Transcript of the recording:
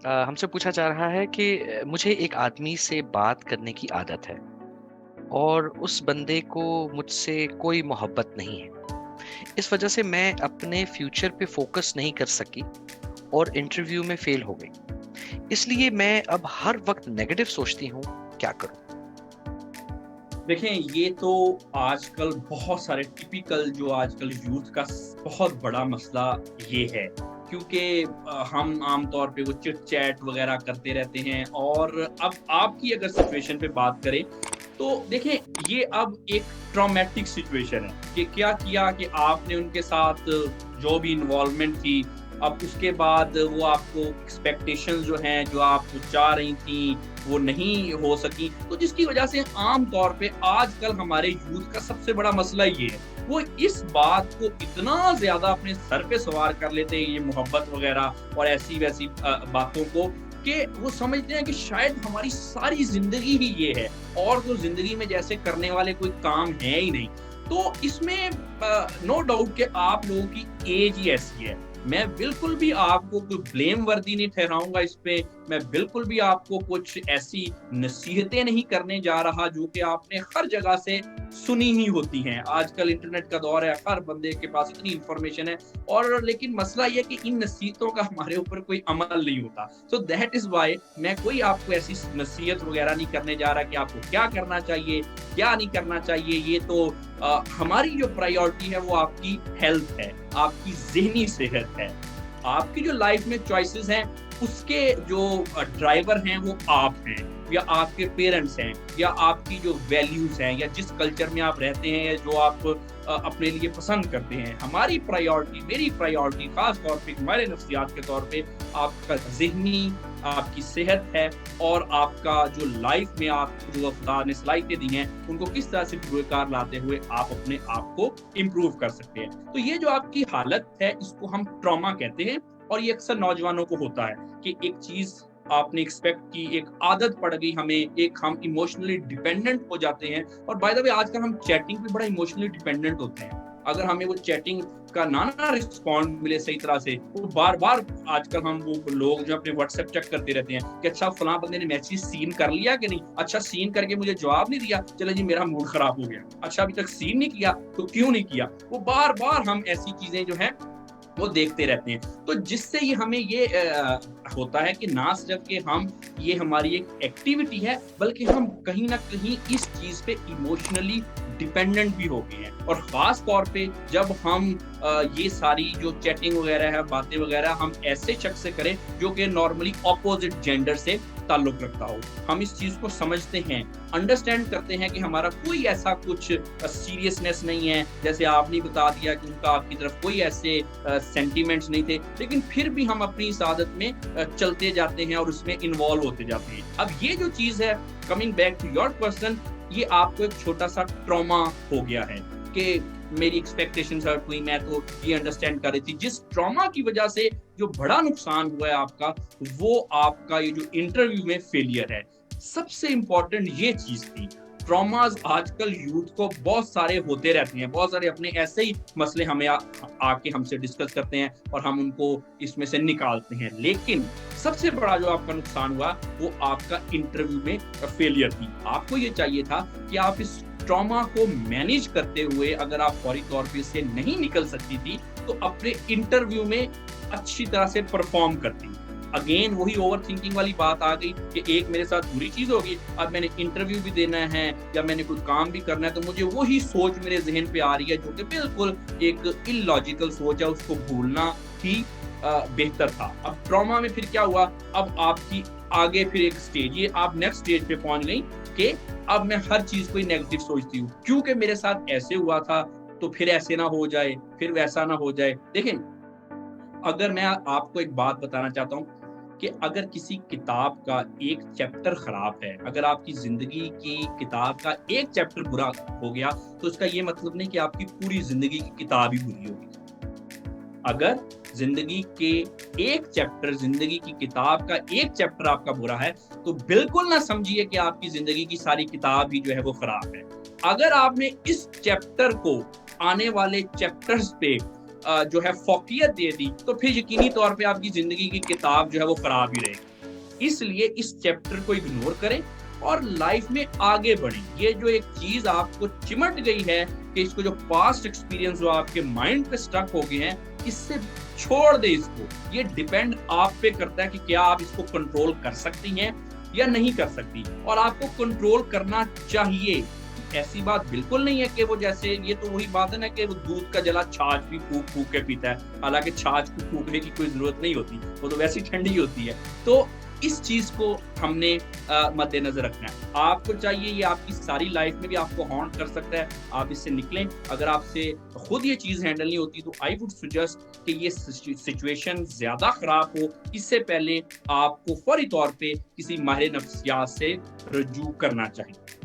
हमसे पूछा जा रहा है कि मुझे एक आदमी से बात करने की आदत है और उस बंदे को मुझसे कोई मोहब्बत नहीं है। इस वजह से मैं अपने फ्यूचर पे फोकस नहीं कर सकी और इंटरव्यू में फेल हो गई। इसलिए मैं अब हर वक्त नेगेटिव सोचती हूँ। क्या करूँ? देखें, ये तो आजकल बहुत सारे टिपिकल जो आजकल यूथ का बहुत बड़ा मसला ये है, क्योंकि हम आम तौर पे वो चिट चैट वगैरह करते रहते हैं। और अब आपकी अगर सिचुएशन पे बात करें तो देखें, ये अब एक ट्रॉमेटिक सिचुएशन है कि क्या किया कि आपने उनके साथ जो भी इन्वॉल्वमेंट थी, अब उसके बाद वो आपको एक्सपेक्टेशंस जो हैं, जो आप चाह रही थी, वो नहीं हो सकी। तो जिसकी वजह से आम तौर पे आजकल हमारे यूथ का सबसे बड़ा मसला ये है, वो इस बात को इतना ज़्यादा अपने सर पे सवार कर लेते हैं, ये मोहब्बत वगैरह और ऐसी-वैसी बातों को, कि वो समझते हैं कि शायद हमारी सारी ज़िंदगी ही ये है और तो ज़िंदगी में जैसे करने वाले कोई काम है ही नहीं। तो इसमें नो डाउट कि आप लोगों की एज ही ऐसी है। मैं बिल्कुल भी आपको कोई ब्लेम वर्दी नहीं ठहराऊँगा इस पे, मैं बिल्कुल भी आपको कुछ ऐसी नसीहतें नहीं करने जा रहा जो कि आपने हर जगह से सुनी ही होती हैं। आजकल इंटरनेट का दौर है, हर बंदे के पास इतनी इन्फॉर्मेशन है, और लेकिन मसला ये है कि इन नसीहतों का हमारे ऊपर कोई अमल नहीं होता। सो दैट इज़ व्हाई मैं कोई आपको ऐसी नसीहत वगैरह नहीं करने जा रहा कि आपको क्या करना चाहिए, क्या नहीं करना चाहिए। ये तो हमारी जो प्रायोरिटी है वो आपकी हेल्थ है, आपकी ज़हनी सेहत है। आपकी जो लाइफ में चॉइसेस हैं, उसके जो ड्राइवर हैं वो आप हैं, या आपके पेरेंट्स हैं, या आपकी जो वैल्यूज़ हैं, या जिस कल्चर में आप रहते हैं, या जो आप अपने लिए पसंद करते हैं। हमारी प्रायोरिटी, मेरी प्रायोरिटी ख़ास तौर पे हमारे नफ्सियात के तौर पे आपका ज़हनी, आपकी सेहत है, और आपका जो लाइफ में आपको जो खुदा ने सलाहियतें दी हैं, उनको किस तरह से पुरकार लाते हुए आप अपने आप को इम्प्रूव कर सकते हैं। तो ये जो आपकी हालत है, इसको हम ट्रॉमा कहते हैं, और ये अक्सर नौजवानों को होता है कि एक चीज़ आपने एक्सपेक्ट की, एक आदत पड़ गई हमें, एक हम इमोशनली डिपेंडेंट हो जाते हैं। और बाय द वे आजकल हम चैटिंग पे बड़ा इमोशनली डिपेंडेंट होते हैं। अगर हमें वो चैटिंग का ना रिस्पॉन्ड मिले सही तरह से, वो बार-बार आजकल हम वो लोग जो अपने व्हाट्सएप चेक करते रहते हैं कि अच्छा फलाँ बंदे ने मैसेज सीन कर लिया कि नहीं? अच्छा सीन करके मुझे जवाब नहीं दिया, चलो जी मेरा मूड खराब हो गया। अच्छा अभी तक सीन नहीं किया, तो क्यों नहीं किया? वो बार-बार हम ऐसी चीज़ें जो हैं वो देखते रहते हैं। तो जिससे ये हमें ये होता है कि ना सिर्फ कि हम, ये हमारी एक एक्टिविटी है, बल्कि हम कहीं न कहीं इस चीज़ पे इमोशनली डिपेंडेंट भी हो गए हैं। और ख़ास तौर पे जब हम ये सारी जो चैटिंग वगैरह है, बातें वगैरह हम ऐसे शख्स से करें जो कि नॉर्मली अपोज़िट जेंडर से ताल्लुक़ रखता हो। हम इस चीज़ को समझते हैं, अंडरस्टैंड करते हैं कि हमारा कोई ऐसा कुछ सीरियसनेस नहीं है, जैसे आपने बता दिया कि उनका आपकी तरफ कोई ऐसे सेंटिमेंट्स नहीं थे, लेकिन फिर भी हम अपनी इस आदत में चलते जाते हैं और उसमें इन्वॉल्व होते जाते हैं। अब ये जो चीज़ है, coming back to your question, ये आपको एक छोटा-सा ट्रॉमा हो गया है कि मेरी एक्सपेक्टेशंस हर्ट हुई, मैं तो ये अंडरस्टैंड कर रही थी। जिस ट्रॉमा की वजह से जो बड़ा नुकसान हुआ है आपका, वो आपका ये जो इंटरव्यू में फेलियर है। सबसे इम्पोर्टेंट ये चीज़ थी। ट्रॉमास आजकल यूथ को बहुत सारे होते रहते हैं, बहुत सारे अपने ऐसे ही मसले हमें आके हमसे डिस्कस करते हैं और हम उनको इसमें से निकालते हैं। लेकिन सबसे बड़ा जो आपका नुकसान हुआ, वो आपका इंटरव्यू में फेलियर थी। आपको ये चाहिए था कि आप इस ट्रॉमा को मैनेज करते हुए, अगर आप फौरी तौर पे इससे नहीं निकल सकती थी, तो अपने इंटरव्यू में अच्छी तरह से परफॉर्म करती। अगेन वही ओवरथिंकिंग वाली बात आ गई कि एक मेरे साथ बुरी चीज़ होगी, अब मैंने इंटरव्यू भी देना है या मैंने कोई काम भी करना है, तो मुझे वही सोच मेरे ज़हन पे आ रही है, जो कि बिल्कुल एक इलॉजिकल सोच है, उसको भूलना ही बेहतर था। अब ट्रॉमा में फिर क्या हुआ, अब आपकी आगे फिर एक स्टेज, ये आप नेक्स्ट स्टेज पे पहुँच गई कि अब मैं हर चीज़ को ही नेगेटिव सोचती हूँ, क्योंकि मेरे साथ ऐसे हुआ था, तो फिर ऐसे ना हो जाए, फिर वैसा ना हो जाए। देखें, अगर मैं आपको एक बात बताना चाहता हूँ कि अगर किसी किताब का एक चैप्टर खराब है, अगर आपकी ज़िंदगी की किताब का एक चैप्टर बुरा हो गया, तो इसका ये मतलब नहीं कि आपकी पूरी ज़िंदगी की किताब ही बुरी होगी। अगर ज़िंदगी के एक चैप्टर, ज़िंदगी की किताब का एक चैप्टर आपका बुरा है, तो बिल्कुल ना समझिए कि आपकी ज़िंदगी की सारी किताब ही जो है वो खराब है। अगर आपने इस चैप्टर को आने वाले चैप्टर्स पे जो है फ़ौक़ियत दे दी, तो फिर यकीनी तौर पे आपकी ज़िंदगी की किताब जो है वो खराब ही रहेगी। इसलिए इस चैप्टर को इग्नोर करें और लाइफ में आगे बढ़ें। ये जो एक चीज आपको चिमट गई है कि इसको जो पास्ट एक्सपीरियंस जो आपके माइंड पे स्टक हो गए हैं, इससे छोड़ दे इसको। ये डिपेंड आप पे करता है कि क्या आप इसको कंट्रोल कर सकती हैं या नहीं कर सकती, और आपको कंट्रोल करना चाहिए। ऐसी बात बिल्कुल नहीं है कि वो जैसे, ये तो वही बात है ना कि वो दूध का जला छाछ भी फूक फूक के पीता है, हालांकि छाछ को फूकने की कोई जरूरत नहीं होती, वो तो वैसे ही ठंडी होती है। तो इस चीज को हमने मद्देनजर रखना है। आपको चाहिए, ये आपकी सारी लाइफ में भी आपको हॉन्ट कर सकता है, आप इससे निकलें। अगर आपसे खुद ये चीज हैंडल नहीं होती तो आई वुड सजेस्ट कि ये सिचुएशन ज्यादा खराब हो, इससे पहले आपको फौरी तौर पे किसी माहिर नफ्सियात से रजू करना चाहिए।